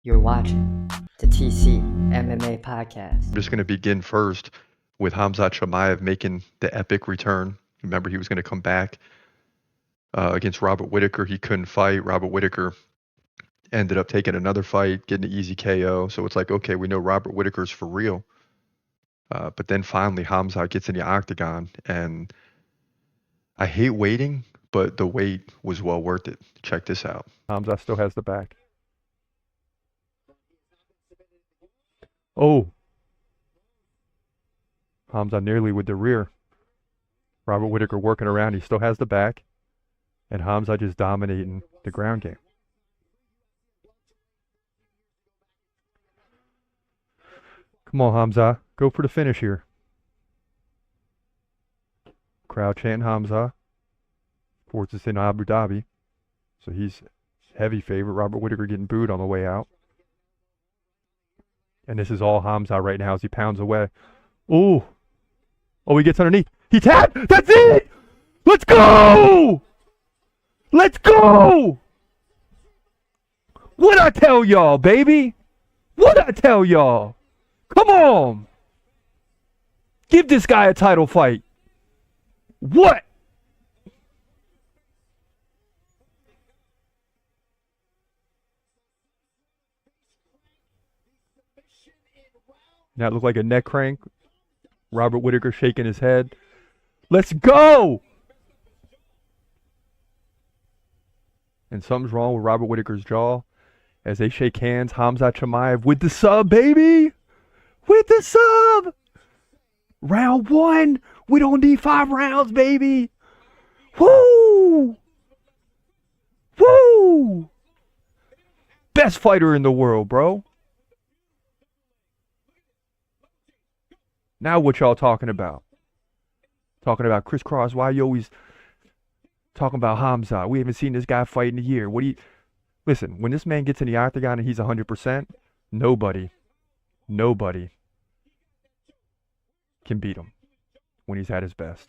You're watching the TC MMA podcast. I'm just going to begin first with Khamzat Chimaev making the epic return. Remember, he was going to come back against Robert Whittaker. He couldn't fight. Robert Whittaker ended up taking another fight, getting an easy KO. So it's like, okay, we know Robert Whittaker's for real. But then finally, Khamzat gets in the octagon, and I hate waiting, but the wait was well worth it. Check this out. Khamzat still has the back. Oh. Khamzat nearly with the rear. Robert Whittaker working around. He still has the back. And Khamzat just dominating the ground game. Come on, Khamzat. Go for the finish here. Crowd chanting Khamzat. Of course, it's in Abu Dhabi. So he's heavy favorite. Robert Whittaker getting booed on the way out. And this is all Khamzat right now as he pounds away. Ooh. Oh, he gets underneath. He tapped. That's it. Let's go. Let's go. What'd I tell y'all, baby? What'd I tell y'all? Come on. Give this guy a title fight. What? That looked like a neck crank. Robert Whittaker shaking his head. Let's go! And something's wrong with Robert Whittaker's jaw. As they shake hands, Khamzat Chimaev with the sub, baby! With the sub! Round one! We don't need 5 rounds, baby! Woo! Woo! Best fighter in the world, bro. Now what y'all talking about? Talking about crisscross. Why you always talking about Khamzat? We haven't seen this guy fight in a year. What do you... Listen, when this man gets in the octagon and he's 100%, nobody can beat him when he's at his best.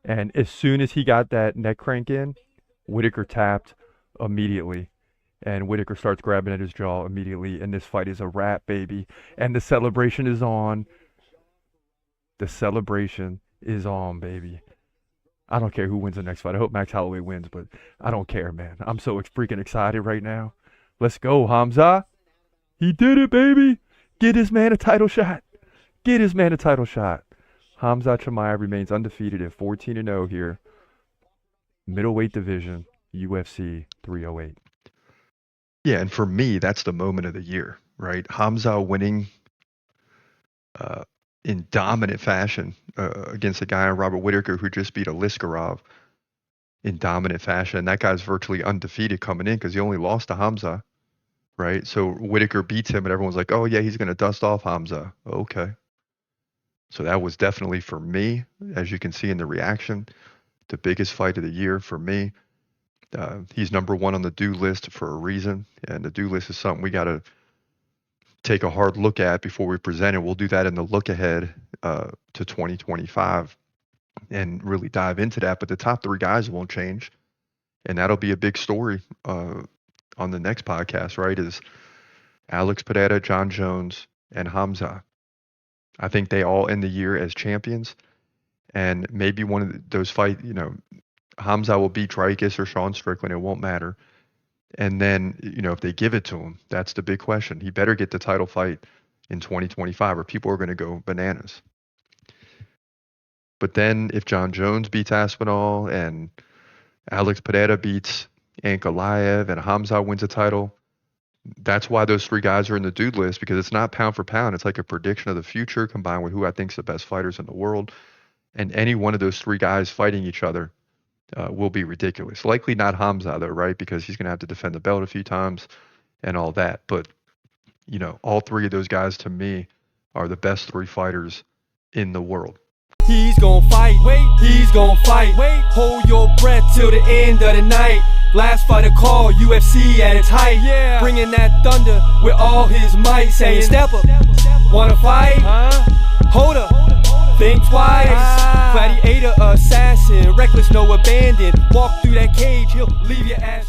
And as soon as he got that neck crank in, Whittaker tapped immediately. And Whittaker starts grabbing at his jaw immediately. And this fight is a wrap, baby. And the celebration is on. The celebration is on, baby. I don't care who wins the next fight. I hope Max Holloway wins, but I don't care, man. I'm so freaking excited right now. Let's go, Khamzat. He did it, baby. Get this man a title shot. Get his man a title shot. Khamzat Chimaev remains undefeated at 14-0 here. Middleweight division, UFC 308. Yeah, and for me, that's the moment of the year, right? Khamzat winning in dominant fashion against a guy, Robert Whittaker, who just beat Aliskerov in dominant fashion. That guy's virtually undefeated coming in because he only lost to Khamzat, right? So Whittaker beats him, and everyone's like, oh, yeah, he's going to dust off Khamzat. Okay. So that was definitely, for me, as you can see in the reaction, the biggest fight of the year for me. He's number one on the do list for a reason, and the do list is something we got to take a hard look at before we present it. We'll do that in the look ahead to 2025 and really dive into that. But the top 3 guys won't change, and that'll be a big story on the next podcast, right? Is Alex Pereira, John Jones, and Khamzat. I think they all end the year as champions, and maybe one of those fights, Khamzat will beat Dricus or Sean Strickland. It won't matter. And then, if they give it to him, that's the big question. He better get the title fight in 2025 or people are going to go bananas. But then if John Jones beats Aspinall and Alex Pereira beats Ankalaev and Khamzat wins a title, that's why those 3 guys are in the dude list, because it's not pound for pound. It's like a prediction of the future combined with who I think is the best fighters in the world. And any one of those 3 guys fighting each other will be ridiculous. Likely not Khamzat, though, right? Because he's going to have to defend the belt a few times and all that. But, all 3 of those guys, to me, are the best 3 fighters in the world. He's gonna fight, wait, he's gonna fight, wait, hold your breath till the end of the night. Last fighter call, UFC at its height, yeah. Bringing that thunder with all his might, saying step up, wanna fight, hold up, think twice, gladiator, assassin, reckless, no abandon, walk through that cage, he'll leave your ass